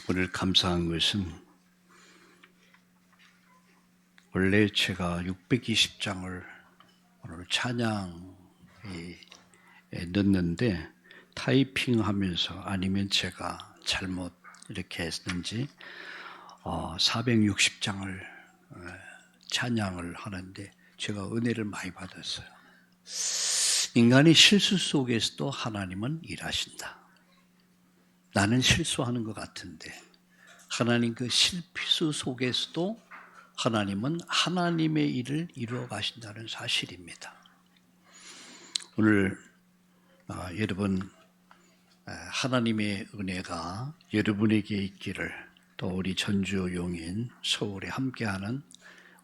오늘 감사한 것은 원래 제가 620장을 오늘 찬양에 넣는데 타이핑하면서 아니면 제가 잘못 이렇게 했는지 460장을 찬양을 하는데 제가 은혜를 많이 받았어요. 인간의 실수 속에서도 하나님은 일하신다. 나는 실수하는 것 같은데 하나님 그 실수 속에서도 하나님은 하나님의 일을 이루어 가신다는 사실입니다. 오늘 여러분 하나님의 은혜가 여러분에게 있기를, 또 우리 전주 용인 서울에 함께하는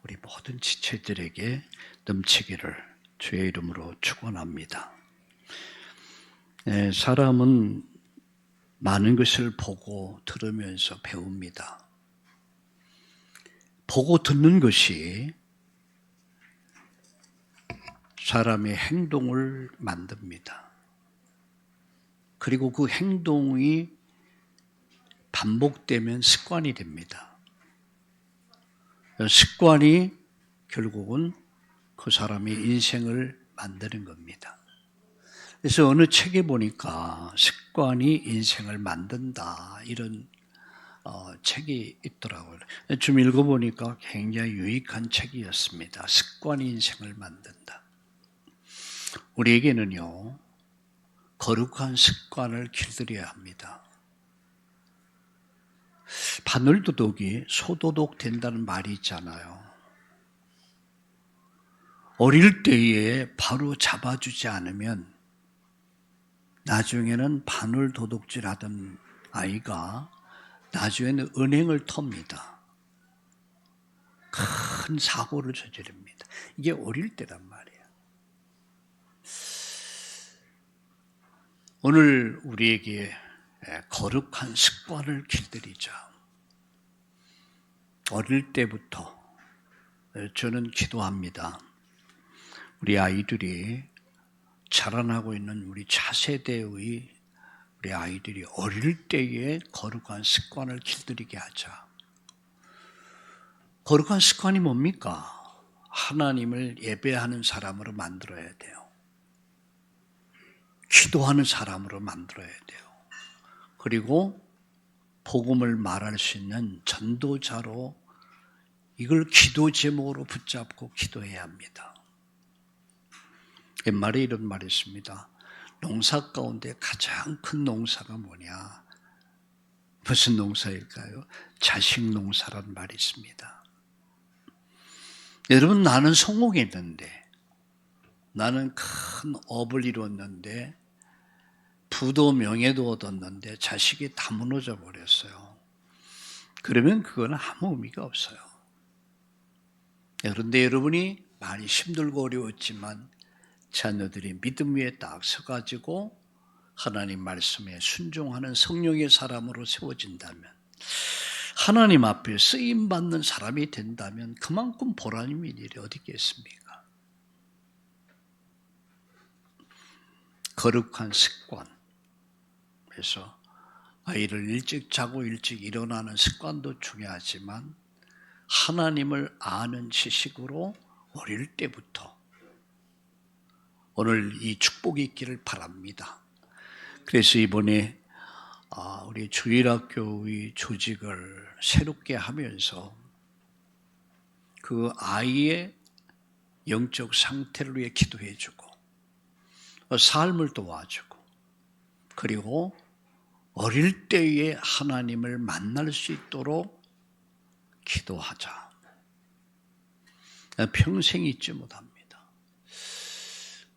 우리 모든 지체들에게 넘치기를 주의 이름으로 축원합니다. 사람은 많은 것을 보고 들으면서 배웁니다. 보고 듣는 것이 사람의 행동을 만듭니다. 그리고 그 행동이 반복되면 습관이 됩니다. 습관이 결국은 그 사람의 인생을 만드는 겁니다. 그래서 어느 책에 보니까 습관이 인생을 만든다, 이런 책이 있더라고요. 좀 읽어보니까 굉장히 유익한 책이었습니다. 습관이 인생을 만든다. 우리에게는요, 거룩한 습관을 길들여야 합니다. 바늘도둑이 소도둑 된다는 말이 있잖아요. 어릴 때에 바로 잡아주지 않으면 나중에는 바늘도둑질 하던 아이가 나중에는 은행을 텁니다. 큰 사고를 저지릅니다. 이게 어릴 때란 말이에요. 오늘 우리에게 거룩한 습관을 길들이자. 어릴 때부터 저는 기도합니다. 우리 아이들이 자라나고 있는 우리 차세대의 우리 아이들이 어릴 때에 거룩한 습관을 길들이게 하자. 거룩한 습관이 뭡니까? 하나님을 예배하는 사람으로 만들어야 돼요. 기도하는 사람으로 만들어야 돼요. 그리고 복음을 말할 수 있는 전도자로 이걸 기도 제목으로 붙잡고 기도해야 합니다. 옛말에 이런 말이 있습니다. 농사 가운데 가장 큰 농사가 뭐냐? 무슨 농사일까요? 자식 농사란 말이 있습니다. 여러분, 나는 성공했는데, 나는 큰 업을 이뤘는데, 부도 명예도 얻었는데 자식이 다 무너져 버렸어요. 그러면 그건 아무 의미가 없어요. 그런데 여러분이 많이 힘들고 어려웠지만 자녀들이 믿음 위에 딱 서가지고 하나님 말씀에 순종하는 성령의 사람으로 세워진다면, 하나님 앞에 쓰임받는 사람이 된다면 그만큼 보람 있는 일이 어디 있겠습니까? 거룩한 습관. 그래서 아이를 일찍 자고 일찍 일어나는 습관도 중요하지만 하나님을 아는 지식으로 어릴 때부터 오늘 이 축복이 있기를 바랍니다. 그래서 이번에 우리 주일학교의 조직을 새롭게 하면서 그 아이의 영적 상태를 위해 기도해주고 삶을 도와주고, 그리고 어릴 때에 하나님을 만날 수 있도록 기도하자. 평생 잊지 못합니다.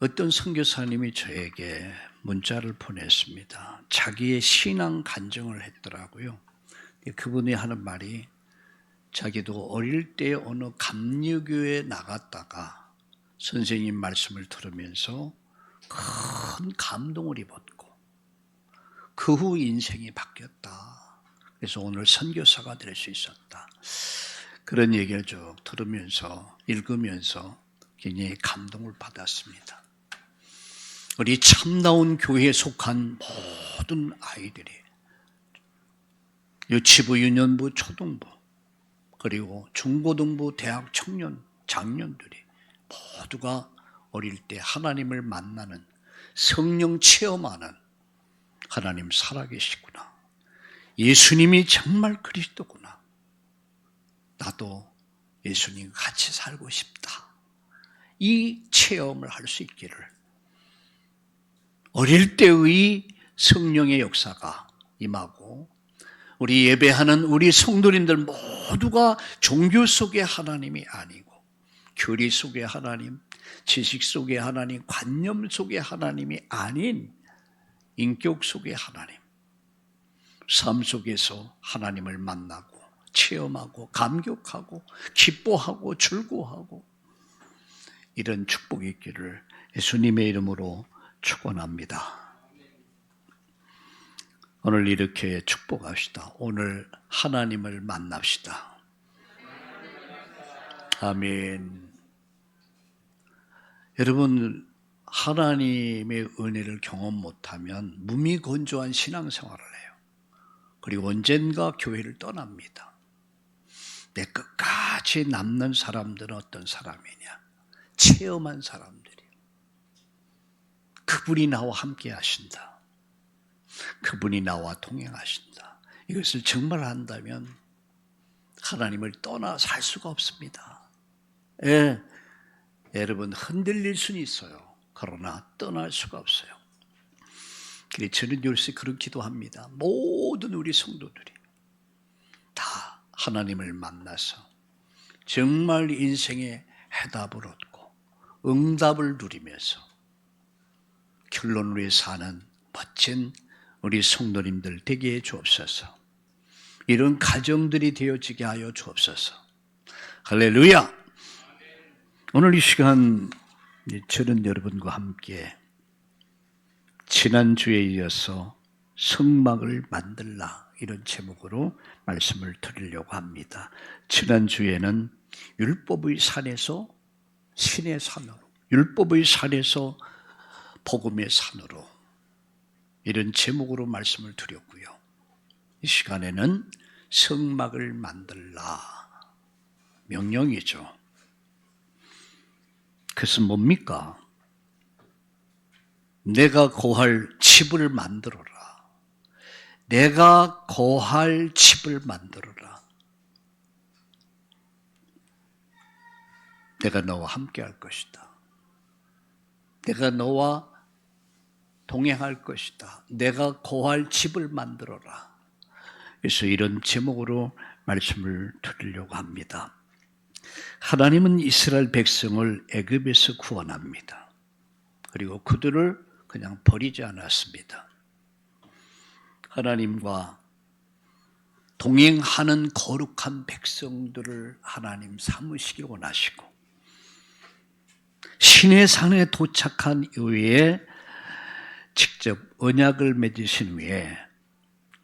어떤 선교사님이 저에게 문자를 보냈습니다. 자기의 신앙 간증을 했더라고요. 그분이 하는 말이, 자기도 어릴 때 어느 감리교에 나갔다가 선생님 말씀을 들으면서 큰 감동을 입었고 그 후 인생이 바뀌었다. 그래서 오늘 선교사가 될 수 있었다. 그런 얘기를 쭉 들으면서 읽으면서 굉장히 감동을 받았습니다. 우리 참나온 교회에 속한 모든 아이들이 유치부, 유년부, 초등부, 그리고 중고등부, 대학 청년, 장년들이 모두가 어릴 때 하나님을 만나는, 성령 체험하는, 하나님 살아계시구나, 예수님이 정말 그리스도구나, 나도 예수님 같이 살고 싶다, 이 체험을 할 수 있기를 어릴 때의 성령의 역사가 임하고, 우리 예배하는 우리 성도님들 모두가 종교 속의 하나님이 아니고 교리 속의 하나님, 지식 속의 하나님, 관념 속의 하나님이 아닌 인격 속의 하나님, 삶 속에서 하나님을 만나고 체험하고 감격하고 기뻐하고 즐거워하고, 이런 축복이 있기를 예수님의 이름으로 축원합니다. 오늘 이렇게 축복합시다. 오늘 하나님을 만납시다. 아멘. 여러분, 하나님의 은혜를 경험 못하면 무미건조한 신앙생활을 해요. 그리고 언젠가 교회를 떠납니다. 내 끝까지 남는 사람들은 어떤 사람이냐? 체험한 사람들이에요. 그분이 나와 함께 하신다. 그분이 나와 동행하신다. 이것을 정말 한다면 하나님을 떠나 살 수가 없습니다. 예, 여러분 흔들릴 수는 있어요. 그러나 떠날 수가 없어요. 그래서 저는 요새 그런 기도합니다. 모든 우리 성도들이 다 하나님을 만나서 정말 인생의 해답을 얻고 응답을 누리면서 결론을 위해 사는 멋진 우리 성도님들 되게 해 주옵소서. 이런 가정들이 되어지게 하여 주옵소서. 할렐루야. 오늘 이 시간 저는 여러분과 함께 지난주에 이어서 성막을 만들라, 이런 제목으로 말씀을 드리려고 합니다. 지난주에는 율법의 산에서 신의 산으로, 율법의 산에서 복음의 산으로, 이런 제목으로 말씀을 드렸고요. 이 시간에는 성막을 만들라, 명령이죠. 그것은 뭡니까? 내가 거할 집을 만들어라. 내가 거할 집을 만들어라. 내가 너와 함께 할 것이다. 내가 너와 동행할 것이다. 내가 거할 집을 만들어라. 그래서 이런 제목으로 말씀을 드리려고 합니다. 하나님은 이스라엘 백성을 애굽에서 구원합니다. 그리고 그들을 그냥 버리지 않았습니다. 하나님과 동행하는 거룩한 백성들을 하나님 삼으시기 원하시고, 신의 산에 도착한 이후에 직접 언약을 맺으신 후에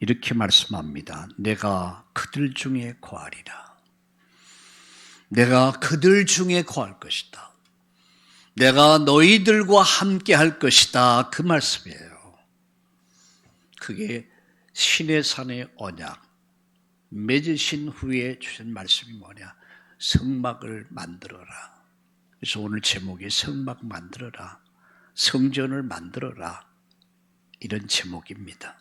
이렇게 말씀합니다. 내가 그들 중에 거하리라. 내가 그들 중에 거할 것이다. 내가 너희들과 함께 할 것이다. 그 말씀이에요. 그게 신의 산의 언약 맺으신 후에 주신 말씀이 뭐냐? 성막을 만들어라. 그래서 오늘 제목이 성막 만들어라, 성전을 만들어라, 이런 제목입니다.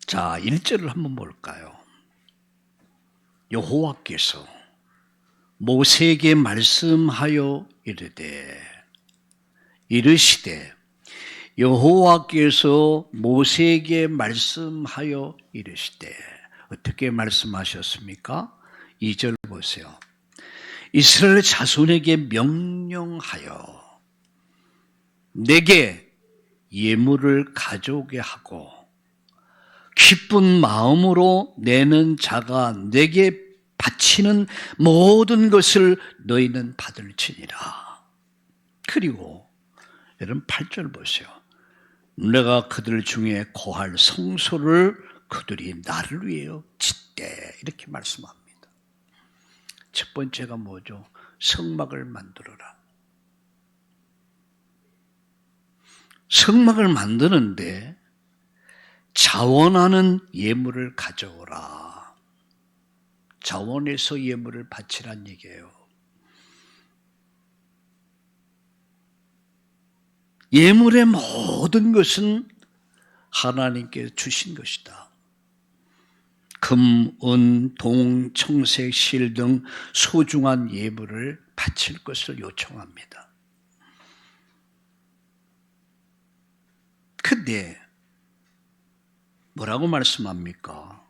자, 1절을 한번 볼까요? 여호와께서 모세에게 말씀하여 이르시되, 여호와께서 모세에게 말씀하여 이르시되, 어떻게 말씀하셨습니까? 2절 보세요. 이스라엘 자손에게 명령하여 내게 예물을 가져오게 하고 기쁜 마음으로 내는 자가 내게 바치는 모든 것을 너희는 받을지니라. 그리고 여러분 8절 보세요. 내가 그들 중에 거할 성소를 그들이 나를 위하여 짓되, 이렇게 말씀합니다. 첫 번째가 뭐죠? 성막을 만들어라. 성막을 만드는데 자원하는 예물을 가져오라. 자원해서 예물을 바치란 얘기예요. 예물의 모든 것은 하나님께 주신 것이다. 금, 은, 동, 청색, 실 등 소중한 예물을 바칠 것을 요청합니다. 근데 뭐라고 말씀합니까?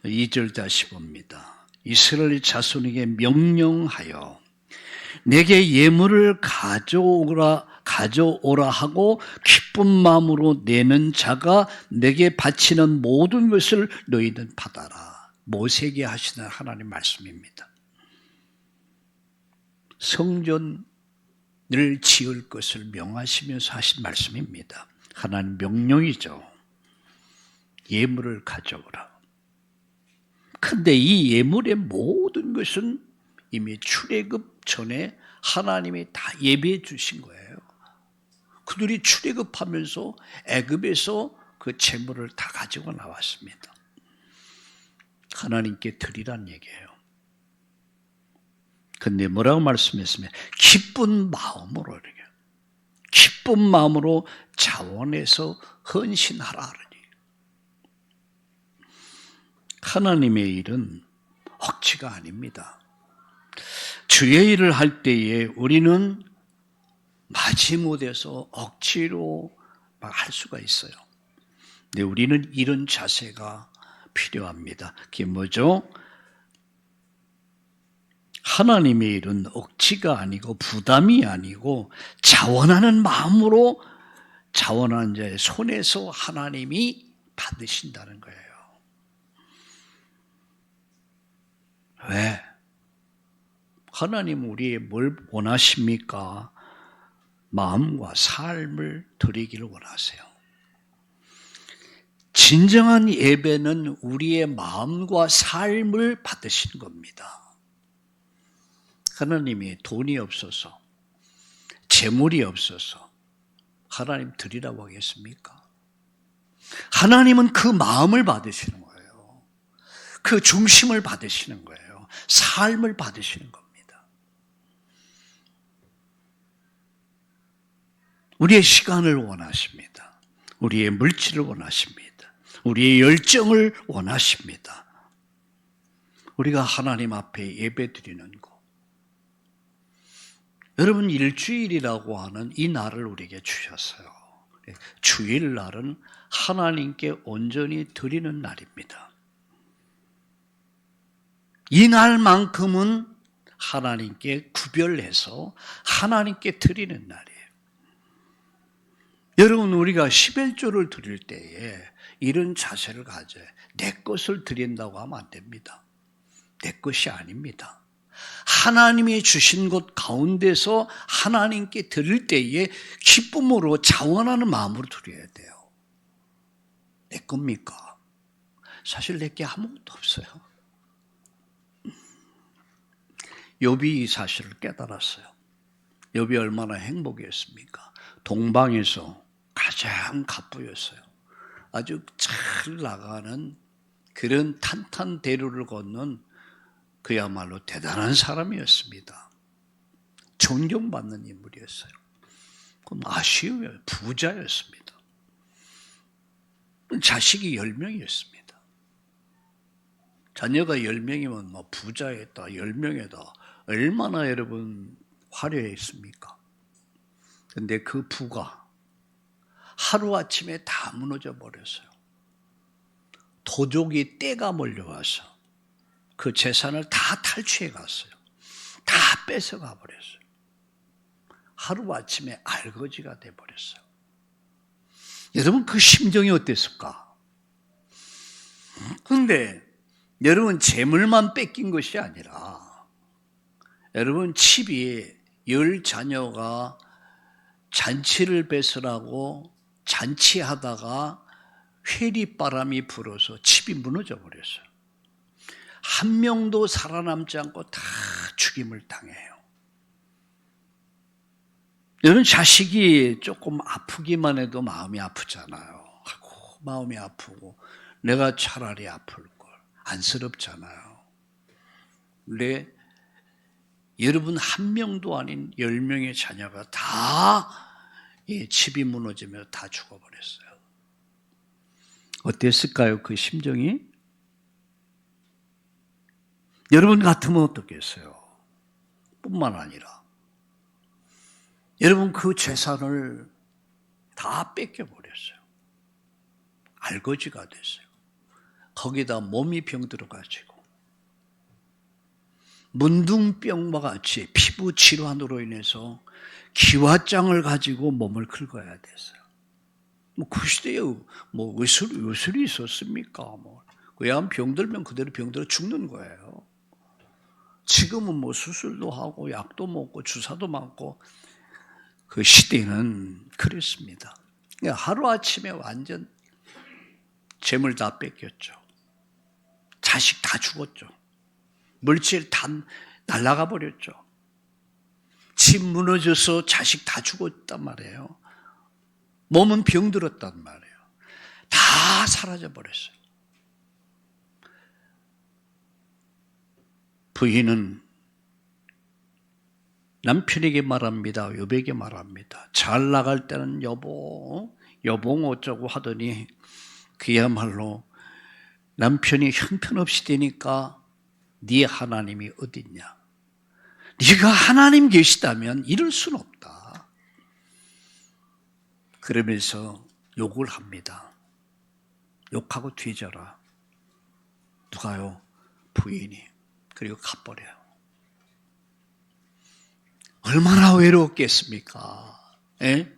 2절 다시 봅니다. 이스라엘 자손에게 명령하여 내게 예물을 가져오라 하고 기쁜 마음으로 내는 자가 내게 바치는 모든 것을 너희는 받아라. 모세에게 하시는 하나님 말씀입니다. 성전을 지을 것을 명하시면서 하신 말씀입니다. 하나님 명령이죠. 예물을 가져오라. 근데 이 예물의 모든 것은 이미 출애굽 전에 하나님이 다 예비해 주신 거예요. 그들이 출애굽하면서 애굽에서 그 재물을 다 가지고 나왔습니다. 하나님께 드리란 얘기예요. 근데 뭐라고 말씀했으면 기쁜 마음으로 이렇게 기쁜 마음으로 자원해서 헌신하라. 하나님의 일은 억지가 아닙니다. 주의 일을 할 때에 우리는 마지못해서 억지로 막 할 수가 있어요. 근데 우리는 이런 자세가 필요합니다. 그게 뭐죠? 하나님의 일은 억지가 아니고 부담이 아니고 자원하는 마음으로 자원하는 자의 손에서 하나님이 받으신다는 거예요. 왜? 하나님 우리의 뭘 원하십니까? 마음과 삶을 드리기를 원하세요. 진정한 예배는 우리의 마음과 삶을 받으시는 겁니다. 하나님이 돈이 없어서, 재물이 없어서 하나님 드리라고 하겠습니까? 하나님은 그 마음을 받으시는 거예요. 그 중심을 받으시는 거예요. 삶을 받으시는 겁니다. 우리의 시간을 원하십니다. 우리의 물질을 원하십니다. 우리의 열정을 원하십니다. 우리가 하나님 앞에 예배 드리는 것. 여러분 일주일이라고 하는 이 날을 우리에게 주셨어요. 주일날은 하나님께 온전히 드리는 날입니다. 이 날만큼은 하나님께 구별해서 하나님께 드리는 날이에요. 여러분 우리가 11조를 드릴 때에 이런 자세를 가져요. 내 것을 드린다고 하면 안 됩니다. 내 것이 아닙니다. 하나님이 주신 것 가운데서 하나님께 드릴 때에 기쁨으로 자원하는 마음으로 드려야 돼요. 내 겁니까? 사실 내게 아무것도 없어요. 욥이 이 사실을 깨달았어요. 욥이 얼마나 행복했습니까? 동방에서 가장 갑부였어요. 아주 잘 나가는 그런 탄탄대로를 걷는 그야말로 대단한 사람이었습니다. 존경받는 인물이었어요. 그럼 아쉬워요. 부자였습니다. 자식이 10명이었습니다. 자녀가 10명이면 뭐 부자였다, 10명이다. 얼마나 여러분 화려했습니까? 그런데 그 부가 하루아침에 다 무너져 버렸어요. 도적이 떼가 몰려와서 그 재산을 다 탈취해 갔어요. 다 뺏어가 버렸어요. 하루아침에 알거지가 돼 버렸어요. 여러분 그 심정이 어땠을까? 그런데 여러분 재물만 뺏긴 것이 아니라 여러분 집이 10자녀가 잔치를 뺏으라고 잔치하다가 회리바람이 불어서 집이 무너져 버렸어요. 한 명도 살아남지 않고 다 죽임을 당해요. 여러분 자식이 조금 아프기만 해도 마음이 아프잖아요. 아이고 마음이 아프고 내가 차라리 아플 걸. 안쓰럽잖아요. 근데 여러분 한 명도 아닌 10명의 자녀가 다 집이 무너지며 다 죽어버렸어요. 어땠을까요? 그 심정이? 여러분 같으면 어떻겠어요? 뿐만 아니라 여러분 그 재산을 다 뺏겨버렸어요. 알거지가 됐어요. 거기다 몸이 병들어가지고 문둥병과 같이 피부 질환으로 인해서 기와장을 가지고 몸을 긁어야 됐어요. 그 시대에 의술이 있었습니까? 그냥 병들면 그대로 병들어 죽는 거예요. 지금은 수술도 하고 약도 먹고 주사도 맞고 그 시대는 그랬습니다. 하루아침에 완전 재물 다 뺏겼죠. 자식 다 죽었죠. 물질 다 날아가 버렸죠. 집 무너져서 자식 다 죽었단 말이에요. 몸은 병들었단 말이에요. 다 사라져 버렸어요. 부인은 남편에게 말합니다. 여보에게 말합니다. 잘 나갈 때는 여보 어쩌고 하더니 그야말로 남편이 형편없이 되니까 네 하나님이 어딨냐? 네가 하나님 계시다면 이럴 수는 없다. 그러면서 욕을 합니다. 욕하고 뒤져라. 누가요? 부인이. 그리고 가버려요. 얼마나 외롭겠습니까? 에?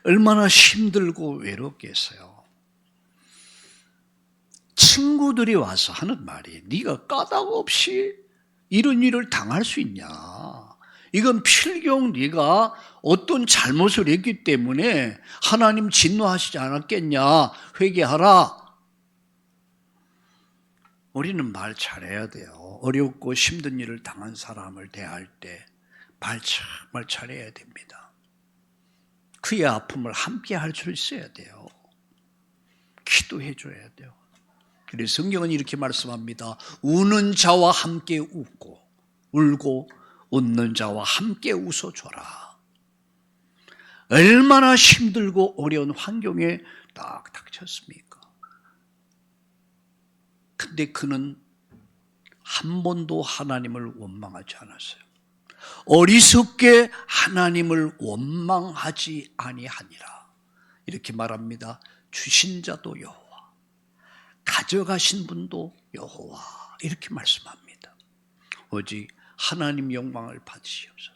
얼마나 힘들고 외롭겠어요. 친구들이 와서 하는 말이 네가 까닭 없이 이런 일을 당할 수 있냐. 이건 필경 네가 어떤 잘못을 했기 때문에 하나님 진노하시지 않았겠냐. 회개하라. 우리는 말 잘해야 돼요. 어렵고 힘든 일을 당한 사람을 대할 때 말 정말 잘해야 됩니다. 그의 아픔을 함께 할 수 있어야 돼요. 기도해 줘야 돼요. 그래서 성경은 이렇게 말씀합니다. 우는 자와 함께 웃고 울고 웃는 자와 함께 웃어줘라. 얼마나 힘들고 어려운 환경에 딱 닥쳤습니까? 근데 그는 한 번도 하나님을 원망하지 않았어요. 어리석게 하나님을 원망하지 아니하니라. 이렇게 말합니다. 주신 자도 여호와, 가져가신 분도 여호와. 이렇게 말씀합니다. 오직 하나님 영광을 받으시옵소서.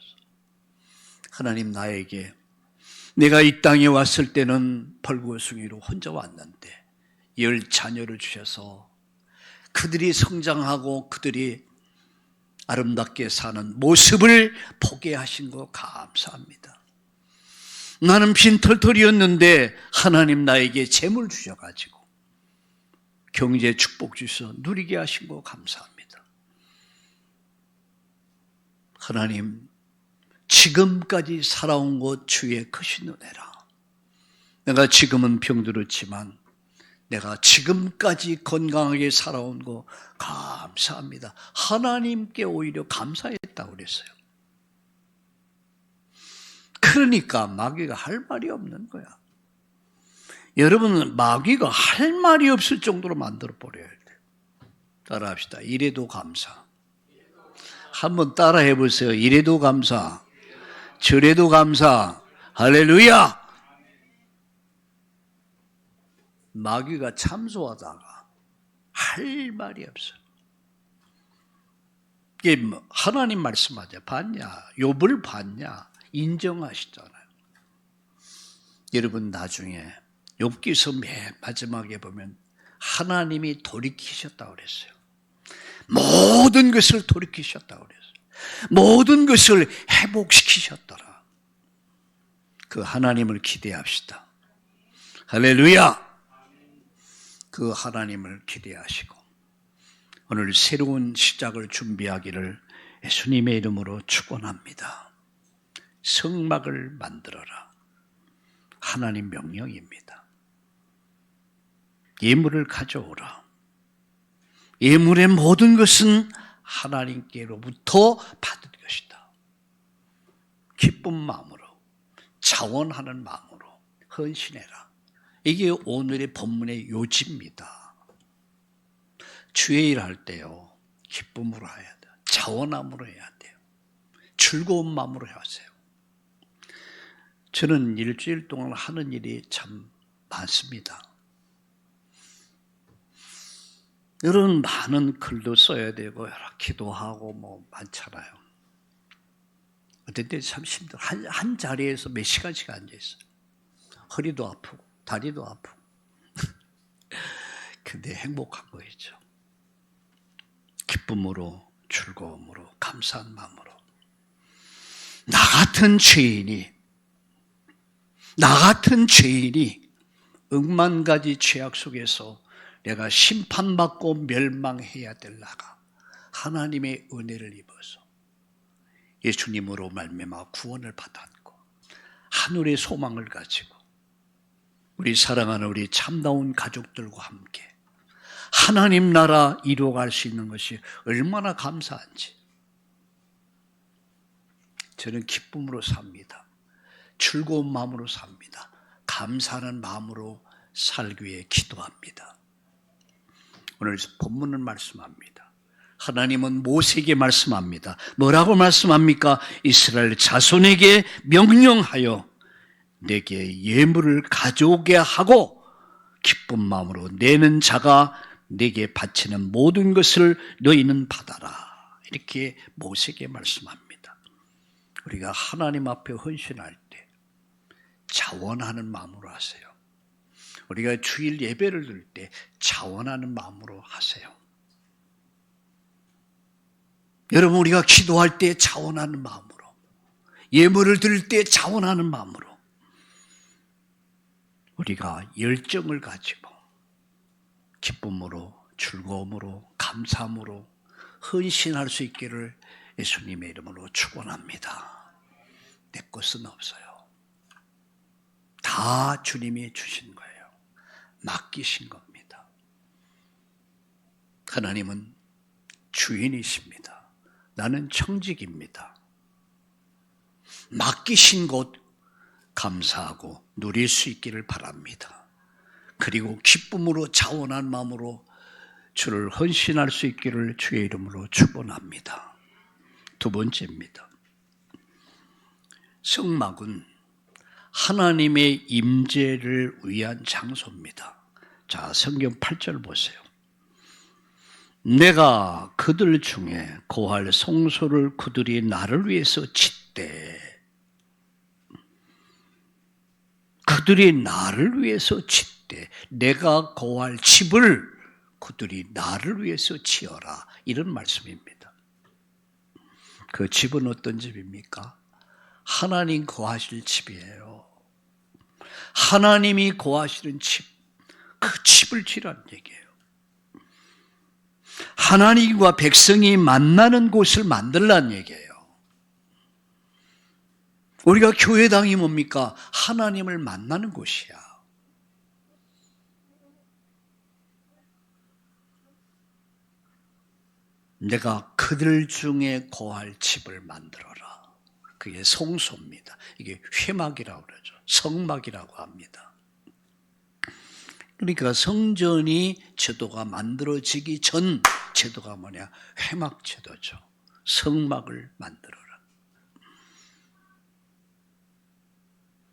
하나님 나에게 내가 이 땅에 왔을 때는 벌거숭이로 혼자 왔는데 10 자녀를 주셔서 그들이 성장하고 그들이 아름답게 사는 모습을 보게 하신 거 감사합니다. 나는 빈털털이었는데 하나님 나에게 재물 주셔가지고 경제 축복 주셔서 누리게 하신 거 감사합니다. 하나님 지금까지 살아온 것 주의 크신 은혜라. 내가 지금은 병들었지만 내가 지금까지 건강하게 살아온 거 감사합니다. 하나님께 오히려 감사했다고 그랬어요. 그러니까 마귀가 할 말이 없는 거야. 여러분은 마귀가 할 말이 없을 정도로 만들어 버려야 돼요. 따라합시다. 이래도 감사. 한번 따라해 보세요. 이래도 감사. 저래도 감사. 할렐루야. 마귀가 참소하다가 할 말이 없어요. 이게 하나님 말씀하자. 봤냐? 욥을 봤냐? 인정하시잖아요. 여러분 나중에 욥기서 맨 마지막에 보면 하나님이 돌이키셨다고 그랬어요. 모든 것을 돌이키셨다고 그랬어요. 모든 것을 회복시키셨더라. 그 하나님을 기대합시다. 할렐루야. 그 하나님을 기대하시고 오늘 새로운 시작을 준비하기를 예수님의 이름으로 축원합니다. 성막을 만들어라. 하나님 명령입니다. 예물을 가져오라. 예물의 모든 것은 하나님께로부터 받은 것이다. 기쁜 마음으로, 자원하는 마음으로 헌신해라. 이게 오늘의 본문의 요지입니다. 주의 일 할 때요, 기쁨으로 해야 돼요. 자원함으로 해야 돼요. 즐거운 마음으로 하세요. 저는 일주일 동안 하는 일이 참 많습니다. 여러분, 많은 글도 써야 되고 여러 기도하고 뭐 많잖아요. 어떨 때 참 힘들어. 한 자리에서 몇 시간씩 앉아있어요. 허리도 아프고 다리도 아프고. 근데 행복한 거죠. 기쁨으로, 즐거움으로, 감사한 마음으로. 나 같은 죄인이 억만 가지 죄악 속에서 내가 심판받고 멸망해야 될 나가 하나님의 은혜를 입어서 예수님으로 말미암아 구원을 받았고 하늘의 소망을 가지고 우리 사랑하는 우리 참다운 가족들과 함께 하나님 나라 이루어갈 수 있는 것이 얼마나 감사한지 저는 기쁨으로 삽니다. 즐거운 마음으로 삽니다. 감사하는 마음으로 살기 위해 기도합니다. 오늘 본문은 말씀합니다. 하나님은 모세에게 말씀합니다. 뭐라고 말씀합니까? 이스라엘 자손에게 명령하여 내게 예물을 가져오게 하고 기쁜 마음으로 내는 자가 내게 바치는 모든 것을 너희는 받아라. 이렇게 모세에게 말씀합니다. 우리가 하나님 앞에 헌신할 때 자원하는 마음으로 하세요. 우리가 주일 예배를 드릴 때 자원하는 마음으로 하세요. 여러분, 우리가 기도할 때 자원하는 마음으로, 예물을 드릴 때 자원하는 마음으로 우리가 열정을 가지고 기쁨으로, 즐거움으로, 감사함으로 헌신할 수 있기를 예수님의 이름으로 축원합니다. 내 것은 없어요. 다 주님이 주신 거예요. 맡기신 겁니다. 하나님은 주인이십니다. 나는 청직입니다. 맡기신 것 감사하고 누릴 수 있기를 바랍니다. 그리고 기쁨으로 자원한 마음으로 주를 헌신할 수 있기를 주의 이름으로 축원합니다. 두 번째입니다. 성막은 하나님의 임재를 위한 장소입니다. 자, 성경 8절 보세요. 내가 그들 중에 고할 성소를 그들이 나를 위해서 짓되 그들이 나를 위해서 짓되 내가 고할 집을 그들이 나를 위해서 지어라. 이런 말씀입니다. 그 집은 어떤 집입니까? 하나님 거하실 집이에요. 하나님이 거하시는 집, 그 집을 지라는 얘기예요. 하나님과 백성이 만나는 곳을 만들라는 얘기예요. 우리가 교회당이 뭡니까? 하나님을 만나는 곳이야. 내가 그들 중에 거할 집을 만들어라. 그게 성소입니다. 이게 회막이라고 그러죠. 성막이라고 합니다. 그러니까 성전이 제도가 만들어지기 전 제도가 뭐냐? 회막 제도죠. 성막을 만들어라.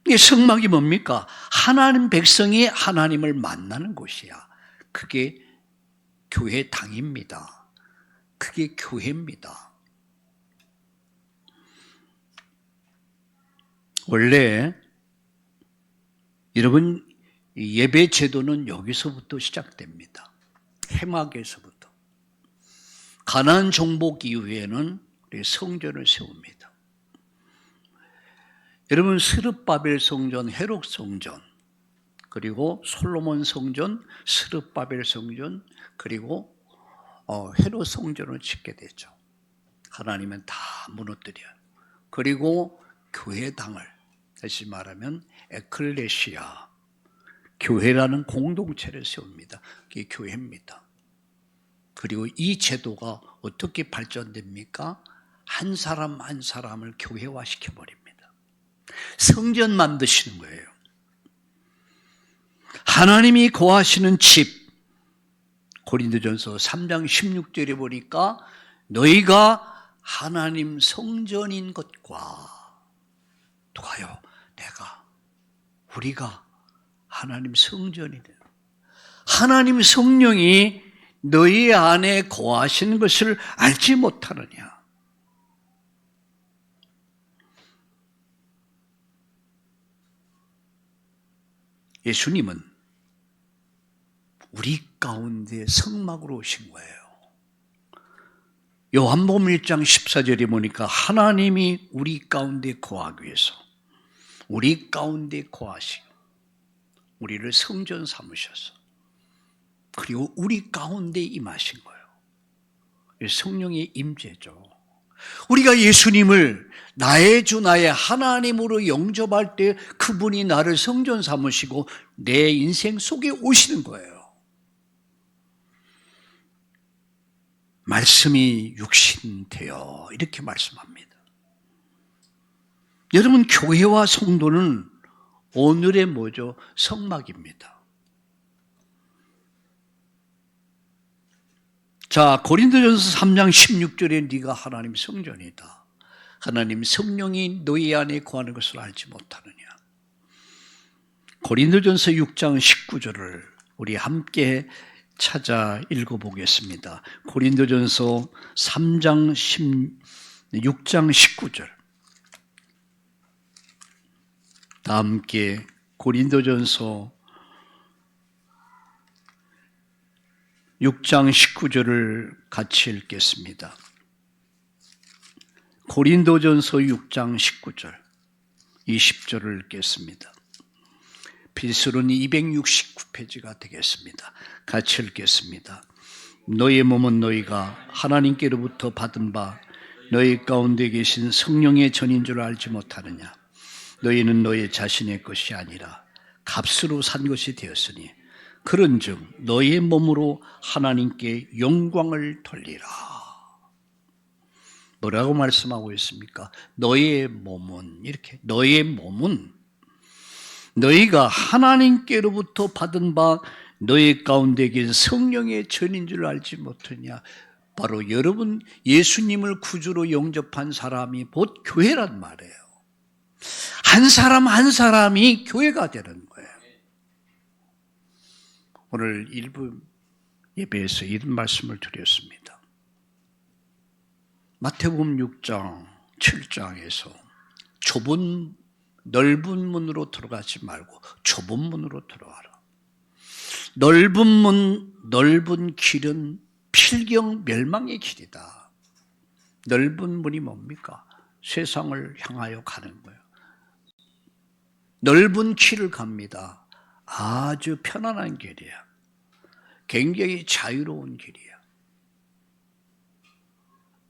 이 성막이 뭡니까? 하나님 백성이 하나님을 만나는 곳이야. 그게 교회당입니다. 그게 교회입니다. 원래 여러분 예배 제도는 여기서부터 시작됩니다. 회막에서부터. 가나안 정복 이후에는 우리 성전을 세웁니다. 여러분 스룹바벨 성전, 헤롯 성전, 그리고 솔로몬 성전, 스룹바벨 성전, 그리고 헤롯 성전을 짓게 되죠. 하나님은 다 무너뜨려요. 그리고 교회당을 다시 말하면 에클레시아, 교회라는 공동체를 세웁니다. 그게 교회입니다. 그리고 이 제도가 어떻게 발전됩니까? 한 사람 한 사람을 교회화시켜버립니다. 성전 만드시는 거예요. 하나님이 거하시는 집, 고린도전서 3장 16절에 보니까 너희가 하나님 성전인 것과, 누가요? 우리가 하나님 성전이래요. 하나님 성령이 너희 안에 거하시는 것을 알지 못하느냐. 예수님은 우리 가운데 성막으로 오신 거예요. 요한복음 1장 14절에 보니까 하나님이 우리 가운데 거하기 위해서 우리 가운데 거하시고 우리를 성전 삼으셔서 그리고 우리 가운데 임하신 거예요. 성령의 임재죠. 우리가 예수님을 나의 주 나의 하나님으로 영접할 때 그분이 나를 성전 삼으시고 내 인생 속에 오시는 거예요. 말씀이 육신 되어 이렇게 말씀합니다. 여러분, 교회와 성도는 오늘의 뭐죠? 성막입니다. 자, 고린도전서 3장 16절에 네가 하나님 성전이다. 하나님 성령이 너희 안에 거하는 것을 알지 못하느냐. 고린도전서 6장 19절을 우리 함께 찾아 읽어보겠습니다. 고린도전서 3장 6장 19절. 다 함께 고린도전서 6장 19절을 같이 읽겠습니다. 고린도전서 6장 19절, 20절을 읽겠습니다. 필수는 269페이지가 되겠습니다. 같이 읽겠습니다. 너의 몸은 너희가 하나님께로부터 받은 바 너희 가운데 계신 성령의 전인 줄 알지 못하느냐. 너희는 너희 자신의 것이 아니라 값으로 산 것이 되었으니 그런즉 너의 몸으로 하나님께 영광을 돌리라. 뭐라고 말씀하고 있습니까? 너의 몸은 이렇게, 너의 몸은 너희가 하나님께로부터 받은 바 너희 가운데 계신 성령의 전인 줄 알지 못하냐. 바로 여러분 예수님을 구주로 영접한 사람이 곧 교회란 말이에요. 한 사람 한 사람이 교회가 되는 거예요. 오늘 일부 예배에서 이런 말씀을 드렸습니다. 마태복음 6장, 7장에서 넓은 문으로 들어가지 말고 좁은 문으로 들어가라. 넓은 문, 넓은 길은 필경 멸망의 길이다. 넓은 문이 뭡니까? 세상을 향하여 가는 거예요. 넓은 길을 갑니다. 아주 편안한 길이야. 굉장히 자유로운 길이야.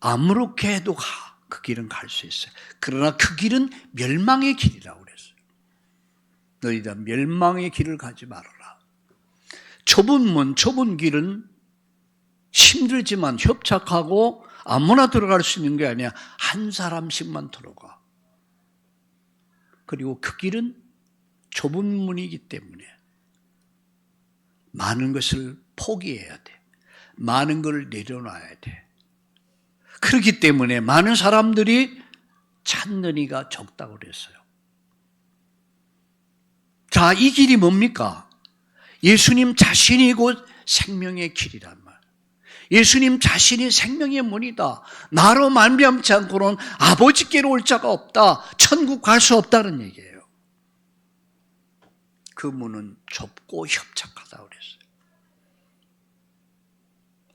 아무렇게 해도 그 길은 갈 수 있어요. 그러나 그 길은 멸망의 길이라고 그랬어요. 너희 다 멸망의 길을 가지 말아라. 좁은 문, 좁은 길은 힘들지만 협착하고 아무나 들어갈 수 있는 게 아니야. 한 사람씩만 들어가. 그리고 그 길은 좁은 문이기 때문에 많은 것을 포기해야 돼. 많은 걸 내려놔야 돼. 그렇기 때문에 많은 사람들이 찾는 이가 적다고 그랬어요. 자, 이 길이 뭡니까? 예수님 자신이 곧 생명의 길이란 말. 예수님 자신이 생명의 문이다. 나로 말미암지 않고는 아버지께로 올 자가 없다. 천국 갈 수 없다는 얘기예요. 그 문은 좁고 협착하다고 그랬어요.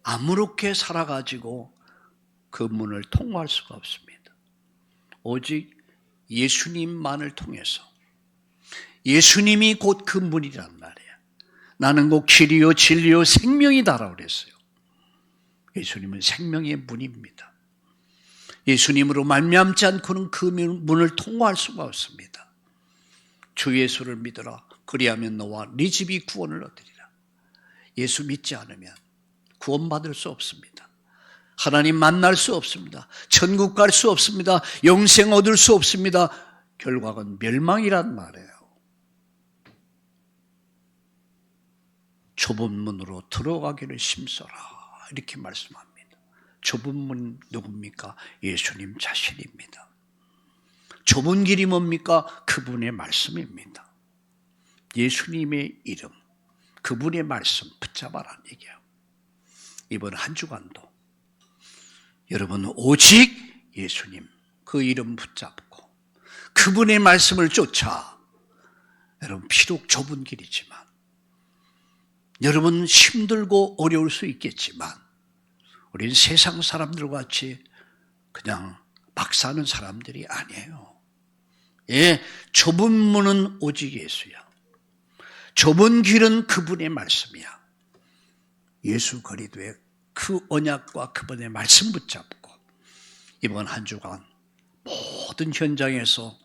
아무렇게 살아가지고 그 문을 통과할 수가 없습니다. 오직 예수님만을 통해서, 예수님이 곧 그 문이란 말이에요. 나는 곧 길이요 진리요 생명이다라고 그랬어요. 예수님은 생명의 문입니다. 예수님으로 말미암지 않고는 그 문을 통과할 수가 없습니다. 주 예수를 믿어라. 그리하면 너와 네 집이 구원을 얻으리라. 예수 믿지 않으면 구원받을 수 없습니다. 하나님 만날 수 없습니다. 천국 갈 수 없습니다. 영생 얻을 수 없습니다. 결과는 멸망이란 말이에요. 좁은 문으로 들어가기를 힘써라 이렇게 말씀합니다. 좁은 문 누굽니까? 예수님 자신입니다. 좁은 길이 뭡니까? 그분의 말씀입니다. 예수님의 이름, 그분의 말씀 붙잡아라는 얘기예요. 이번 한 주간도 여러분 오직 예수님 그 이름 붙잡고 그분의 말씀을 쫓아 여러분 비록 좁은 길이지만 여러분 힘들고 어려울 수 있겠지만 우린 세상 사람들과 같이 그냥 막 사는 사람들이 아니에요. 예, 좁은 문은 오직 예수야. 좁은 길은 그분의 말씀이야. 예수 그리스도의 그 언약과 그분의 말씀 붙잡고 이번 한 주간 모든 현장에서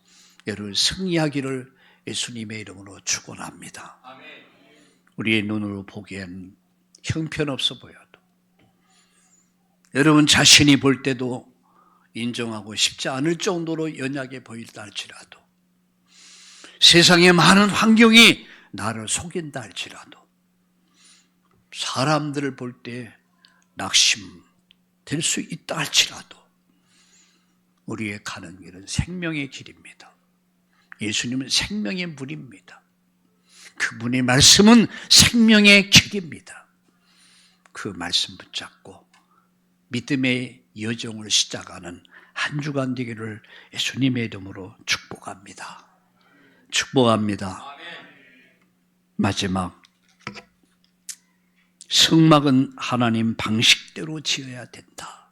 여러분 승리하기를 예수님의 이름으로 축원합니다. 우리의 눈으로 보기엔 형편없어 보여도 여러분 자신이 볼 때도 인정하고 싶지 않을 정도로 연약해 보인다 할지라도 세상의 많은 환경이 나를 속인다 할지라도 사람들을 볼 때 낙심될 수 있다 할지라도 우리의 가는 길은 생명의 길입니다. 예수님은 생명의 문입니다. 그분의 말씀은 생명의 길입니다. 그 말씀 붙잡고 믿음의 여정을 시작하는 한 주간 되기를 예수님의 이름으로 축복합니다. 축복합니다. 마지막 성막은 하나님 방식대로 지어야 된다.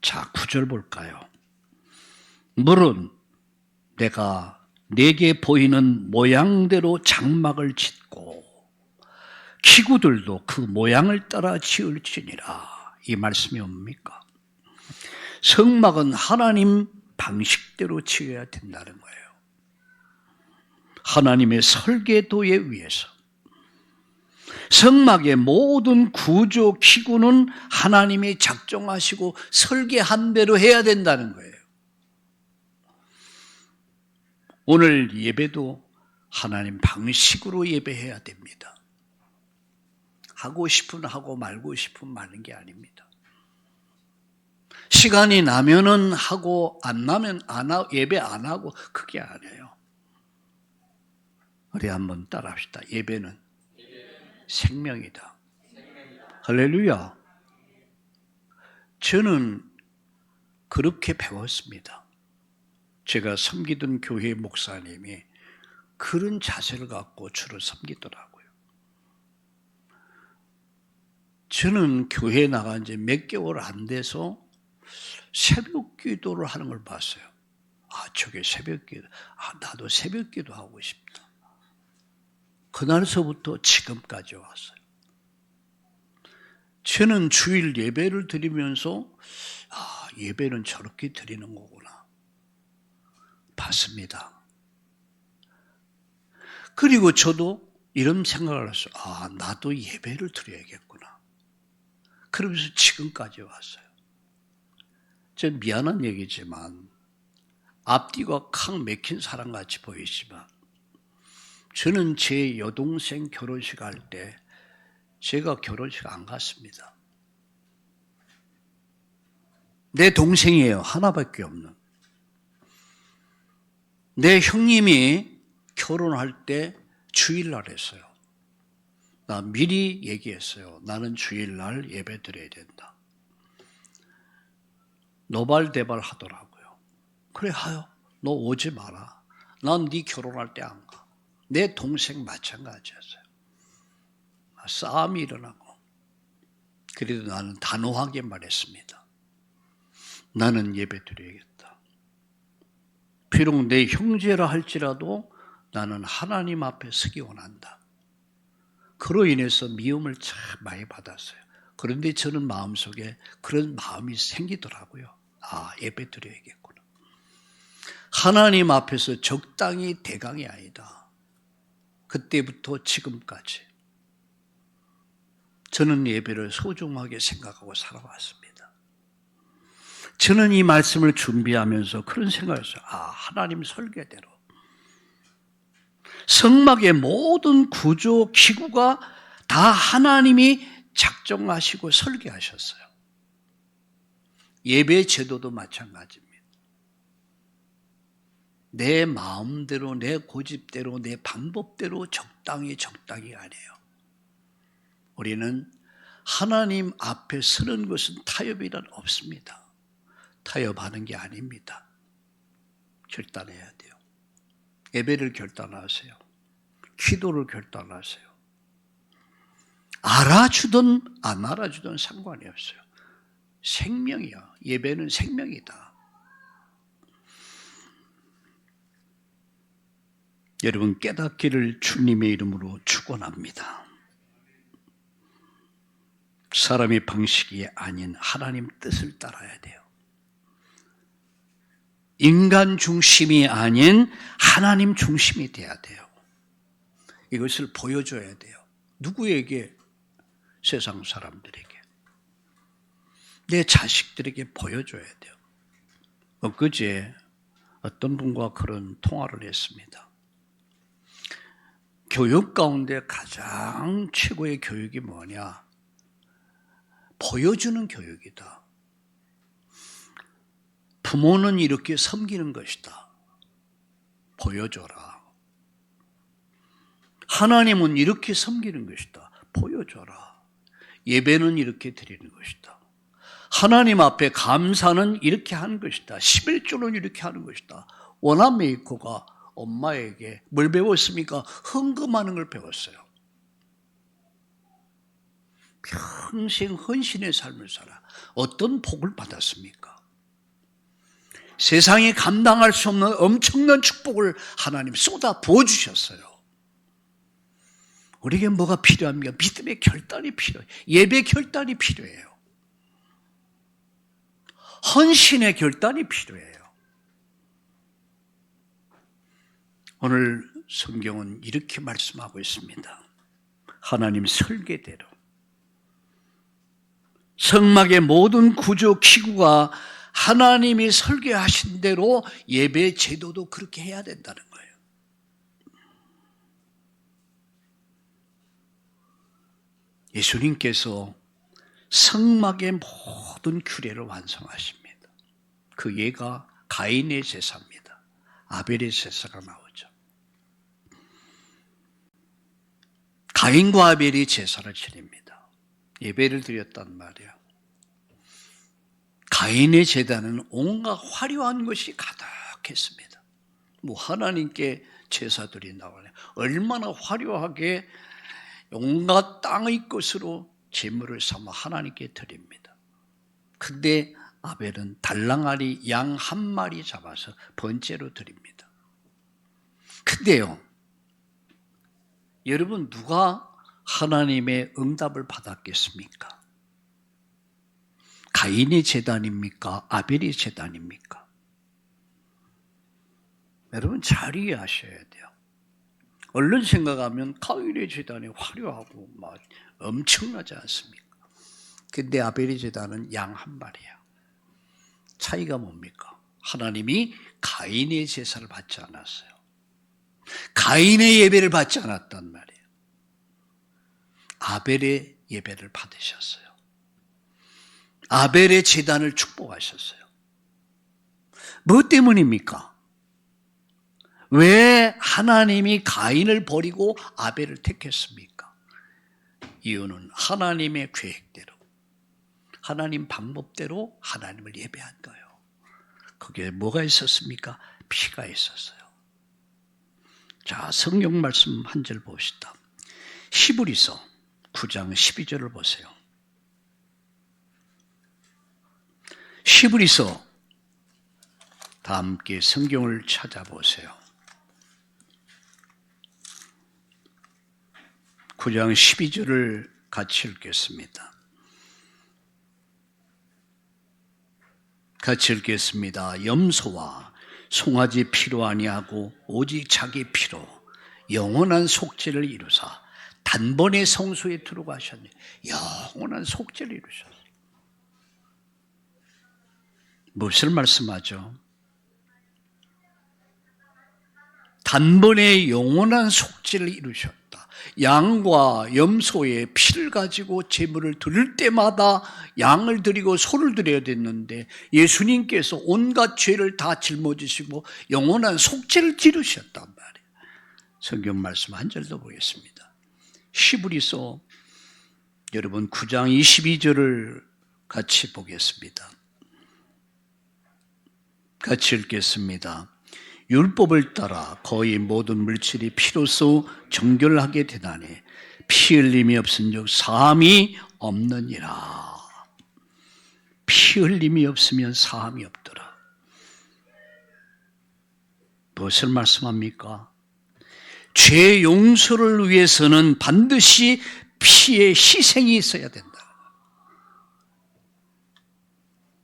자, 9절 볼까요? 물은 내가 내게 보이는 모양대로 장막을 짓고 기구들도 그 모양을 따라 지을지니라. 이 말씀이 뭡니까? 성막은 하나님 방식대로 지어야 된다는 거예요. 하나님의 설계도에 의해서 성막의 모든 구조 기구는 하나님이 작정하시고 설계한 대로 해야 된다는 거예요. 오늘 예배도 하나님 방식으로 예배해야 됩니다. 하고 싶으면 하고 말고 싶으면 마는 게 아닙니다. 시간이 나면은 하고 안 나면 안 하고 예배 안 하고 그게 아니에요. 우리 한번 따라합시다. 예배는 생명이다. 할렐루야. 저는 그렇게 배웠습니다. 제가 섬기던 교회 목사님이 그런 자세를 갖고 주로 섬기더라고요. 저는 교회에 나간 지 몇 개월 안 돼서 새벽 기도를 하는 걸 봤어요. 아, 저게 새벽 기도. 아, 나도 새벽 기도 하고 싶다. 그날서부터 지금까지 왔어요. 저는 주일 예배를 드리면서 아, 예배는 저렇게 드리는 거구나 봤습니다. 그리고 저도 이런 생각을 했어요. 아, 나도 예배를 드려야겠구나. 그러면서 지금까지 왔어요. 전 미안한 얘기지만 앞뒤가 칵 맥힌 사람같이 보이지만 저는 제 여동생 결혼식 할 때 제가 결혼식 안 갔습니다. 내 동생이에요. 하나밖에 없는. 내 형님이 결혼할 때 주일날 했어요. 나 미리 얘기했어요. 나는 주일날 예배 드려야 된다. 노발대발 하더라고요. 그래 하여. 너 오지 마라. 난 네 결혼할 때 안 가. 내 동생 마찬가지였어요. 싸움이 일어나고 그래도 나는 단호하게 말했습니다. 나는 예배 드려야겠다. 비록 내 형제라 할지라도 나는 하나님 앞에 서기 원한다. 그로 인해서 미움을 참 많이 받았어요. 그런데 저는 마음속에 그런 마음이 생기더라고요. 아, 예배 드려야겠구나. 하나님 앞에서 적당히 대강이 아니다. 그때부터 지금까지 저는 예배를 소중하게 생각하고 살아왔습니다. 저는 이 말씀을 준비하면서 그런 생각을 했어요. 하나님 설계대로 성막의 모든 구조, 기구가 다 하나님이 작정하시고 설계하셨어요. 예배 제도도 마찬가지입니다. 내 마음대로, 내 고집대로, 내 방법대로 적당히 아니에요. 우리는 하나님 앞에 서는 것은 타협이란 없습니다. 타협하는 게 아닙니다. 결단해야 돼요. 예배를 결단하세요. 기도를 결단하세요. 알아주든 안 알아주든 상관이 없어요. 생명이야. 예배는 생명이다. 여러분 깨닫기를 주님의 이름으로 축원합니다. 사람의 방식이 아닌 하나님 뜻을 따라야 돼요. 인간 중심이 아닌 하나님 중심이 돼야 돼요. 이것을 보여줘야 돼요. 누구에게? 세상 사람들에게. 내 자식들에게 보여줘야 돼요. 엊그제 어떤 분과 그런 통화를 했습니다. 교육 가운데 가장 최고의 교육이 뭐냐? 보여주는 교육이다. 부모는 이렇게 섬기는 것이다. 보여줘라. 하나님은 이렇게 섬기는 것이다. 보여줘라. 예배는 이렇게 드리는 것이다. 하나님 앞에 감사는 이렇게 하는 것이다. 11조는 이렇게 하는 것이다. 원아메이커가 엄마에게 뭘 배웠습니까? 헌금하는 걸 배웠어요. 평생 헌신의 삶을 살아. 어떤 복을 받았습니까? 세상에 감당할 수 없는 엄청난 축복을 하나님 쏟아 부어주셨어요. 우리에게 뭐가 필요합니까? 믿음의 결단이 필요해요. 예배 결단이 필요해요. 헌신의 결단이 필요해요. 오늘 성경은 이렇게 말씀하고 있습니다. 하나님 설계대로 성막의 모든 구조 기구가 하나님이 설계하신 대로 예배 제도도 그렇게 해야 된다는 거예요. 예수님께서 성막의 모든 규례를 완성하십니다. 그 예가 가인의 제사입니다. 아벨의 제사가 나오죠. 가인과 아벨이 제사를 지냅니다. 예배를 드렸단 말이에요. 가인의 제단은 온갖 화려한 것이 가득했습니다. 하나님께 제사들이 나오네. 얼마나 화려하게 온갖 땅의 것으로 제물을 삼아 하나님께 드립니다. 근데 아벨은 달랑아리 양 한 마리 잡아서 번제로 드립니다. 근데요, 여러분 누가 하나님의 응답을 받았겠습니까? 가인의 제단입니까? 아벨의 제단입니까? 여러분 잘 이해하셔야 돼요. 얼른 생각하면 가인의 제단이 화려하고 막 엄청나지 않습니까? 근데 아벨의 제단은 양 한 마리야. 차이가 뭡니까? 하나님이 가인의 제사를 받지 않았어요. 가인의 예배를 받지 않았단 말이에요. 아벨의 예배를 받으셨어요. 아벨의 제단을 축복하셨어요. 뭐 때문입니까? 왜 하나님이 가인을 버리고 아벨을 택했습니까? 이유는 하나님의 계획대로, 하나님 방법대로 하나님을 예배한 거예요. 거기에 뭐가 있었습니까? 피가 있었어요. 자, 성경 말씀 한 절 봅시다. 히브리서 9장 12절을 보세요. 히브리서 다 함께 성경을 찾아보세요. 9장 12절을 같이 읽겠습니다. 같이 읽겠습니다. 염소와 송아지 피로 아니하고 오직 자기 피로 영원한 속죄를 이루사 단번에 성소에 들어가셨네. 영원한 속죄를 이루셨어요. 무엇을 말씀하죠? 단번에 영원한 속죄를 이루셨다. 양과 염소의 피를 가지고 제물을 드릴 때마다 양을 드리고 소를 드려야 됐는데 예수님께서 온갖 죄를 다 짊어지시고 영원한 속죄를 이루셨단 말이에요. 성경 말씀 한 절 더 보겠습니다. 히브리서 여러분 9장 22절을 같이 보겠습니다. 같이 읽겠습니다. 율법을 따라 거의 모든 물질이 피로써 정결하게 되나니 피 흘림이 없은즉 사함이 없느니라. 피 흘림이 없으면 사함이 없더라. 무엇을 말씀합니까? 죄 용서를 위해서는 반드시 피의 희생이 있어야 된다.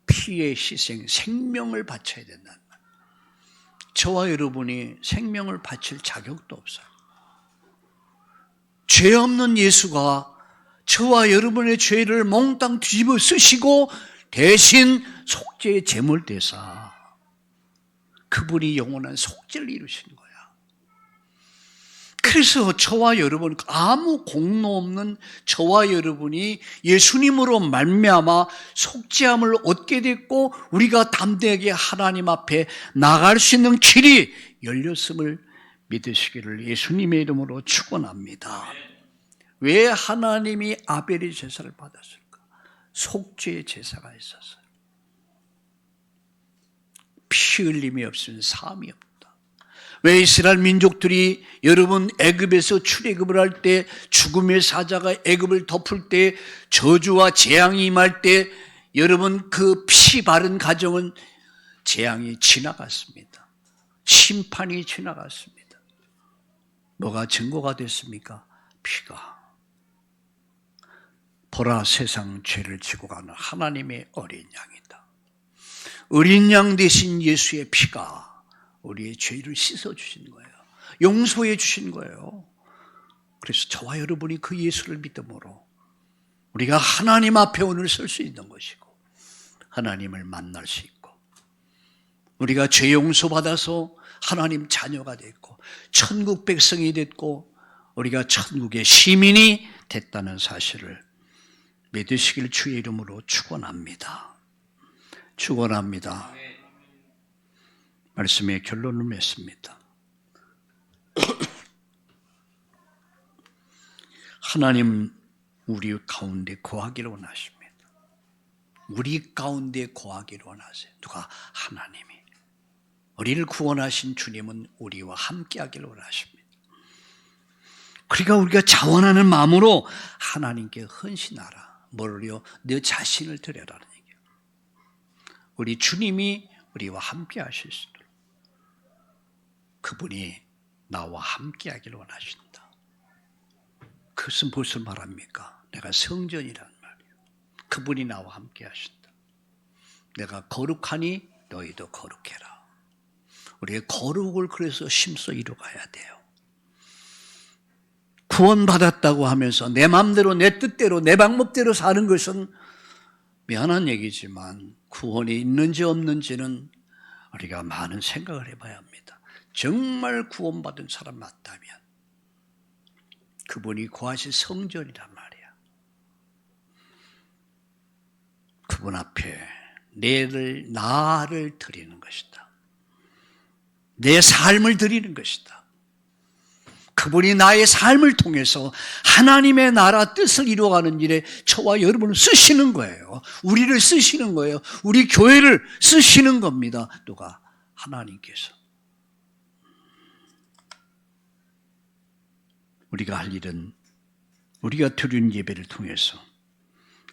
피의 희생, 생명을 바쳐야 된다. 저와 여러분이 생명을 바칠 자격도 없어요. 죄 없는 예수가 저와 여러분의 죄를 몽땅 뒤집어 쓰시고 대신 속죄의 제물 대사, 그분이 영원한 속죄를 이루신 거야. 그래서 저와 여러분, 아무 공로 없는 저와 여러분이 예수님으로 말미암아 속죄함을 얻게 됐고 우리가 담대하게 하나님 앞에 나갈 수 있는 길이 열렸음을 믿으시기를 예수님의 이름으로 축원합니다. 왜 하나님이 아벨의 제사를 받았을까? 속죄의 제사가 있었어요. 피 흘림이 없으면 사함이 없다. 왜 이스라엘 민족들이 여러분 애굽에서 출애굽을 할 때 죽음의 사자가 애굽을 덮을 때 저주와 재앙이 임할 때 여러분 그 피 바른 가정은 재앙이 지나갔습니다. 심판이 지나갔습니다. 뭐가 증거가 됐습니까? 피가. 보라 세상 죄를 지고 가는 하나님의 어린 양이다. 어린 양 대신 예수의 피가 우리의 죄를 씻어주신 거예요. 용서해 주신 거예요. 그래서 저와 여러분이 그 예수를 믿음으로 우리가 하나님 앞에 오늘 설 수 있는 것이고 하나님을 만날 수 있고 우리가 죄 용서받아서 하나님 자녀가 됐고 천국 백성이 됐고 우리가 천국의 시민이 됐다는 사실을 믿으시길 주의 이름으로 축원합니다. 축원합니다. 말씀의 결론을 맺습니다. 하나님 우리 가운데 거하기를 원하십니다. 우리 가운데 거하기를 원하세요. 누가? 하나님이. 우리를 구원하신 주님은 우리와 함께하기를 원하십니다. 그러니까 우리가 자원하는 마음으로 하나님께 헌신하라. 뭐를요? 너 자신을 드려라는 얘기예요. 우리 주님이 우리와 함께 하실 수 있도록 그분이 나와 함께 하기를 원하신다. 그것은 무엇을 말합니까? 내가 성전이란 말이에요. 그분이 나와 함께 하신다. 내가 거룩하니 너희도 거룩해라. 우리의 거룩을 그래서 심써 이루어가야 돼요. 구원받았다고 하면서 내 마음대로 내 뜻대로 내 방법대로 사는 것은 미안한 얘기지만 구원이 있는지 없는지는 우리가 많은 생각을 해봐야 합니다. 정말 구원받은 사람 맞다면 그분이 거하실 성전이란 말이야. 그분 앞에 나를 드리는 것이다. 내 삶을 드리는 것이다. 그분이 나의 삶을 통해서 하나님의 나라 뜻을 이루어가는 일에 저와 여러분을 쓰시는 거예요. 우리를 쓰시는 거예요. 우리 교회를 쓰시는 겁니다. 누가? 하나님께서. 우리가 할 일은 우리가 드리는 예배를 통해서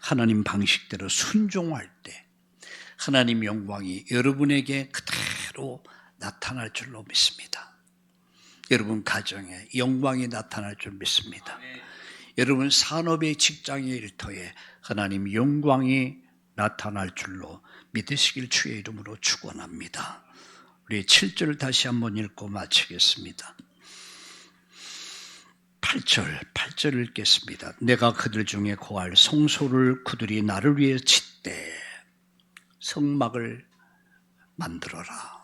하나님 방식대로 순종할 때 하나님 영광이 여러분에게 그대로 나타날 줄로 믿습니다. 여러분 가정에 영광이 나타날 줄 믿습니다. 여러분 산업의 직장의 일터에 하나님 영광이 나타날 줄로 믿으시길 주의 이름으로 축원합니다. 우리 7절을 다시 한번 읽고 마치겠습니다. 8절 읽겠습니다. 내가 그들 중에 고할 성소를 그들이 나를 위해 짓되 성막을 만들어라.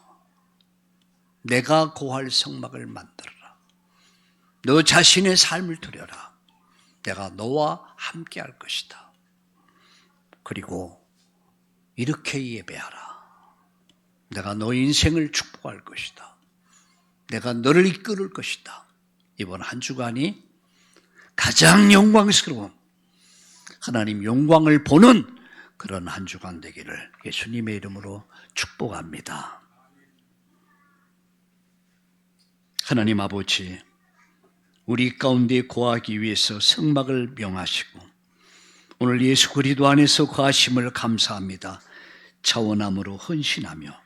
내가 고할 성막을 만들어라. 너 자신의 삶을 드려라. 내가 너와 함께 할 것이다. 그리고 이렇게 예배하라. 내가 너 인생을 축복할 것이다. 내가 너를 이끌을 것이다. 이번 한 주간이 가장 영광스러운 하나님 영광을 보는 그런 한 주간 되기를 예수님의 이름으로 축복합니다. 하나님 아버지, 우리 가운데 거하기 위해서 성막을 명하시고 오늘 예수 그리스도 안에서 거하심을 감사합니다. 차원함으로 헌신하며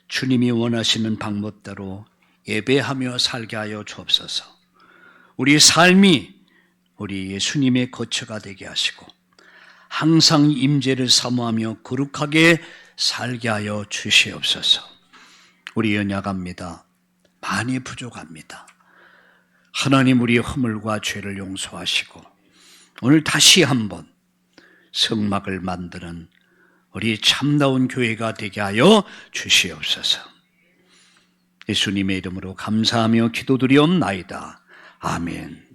주님이 원하시는 방법대로 예배하며 살게 하여 주옵소서. 우리의 삶이 우리 예수님의 거처가 되게 하시고 항상 임재를 사모하며 거룩하게 살게 하여 주시옵소서. 우리 연약합니다. 많이 부족합니다. 하나님 우리의 허물과 죄를 용서하시고 오늘 다시 한번 성막을 만드는 우리 참다운 교회가 되게 하여 주시옵소서. 예수님의 이름으로 감사하며 기도드리옵나이다. 아멘.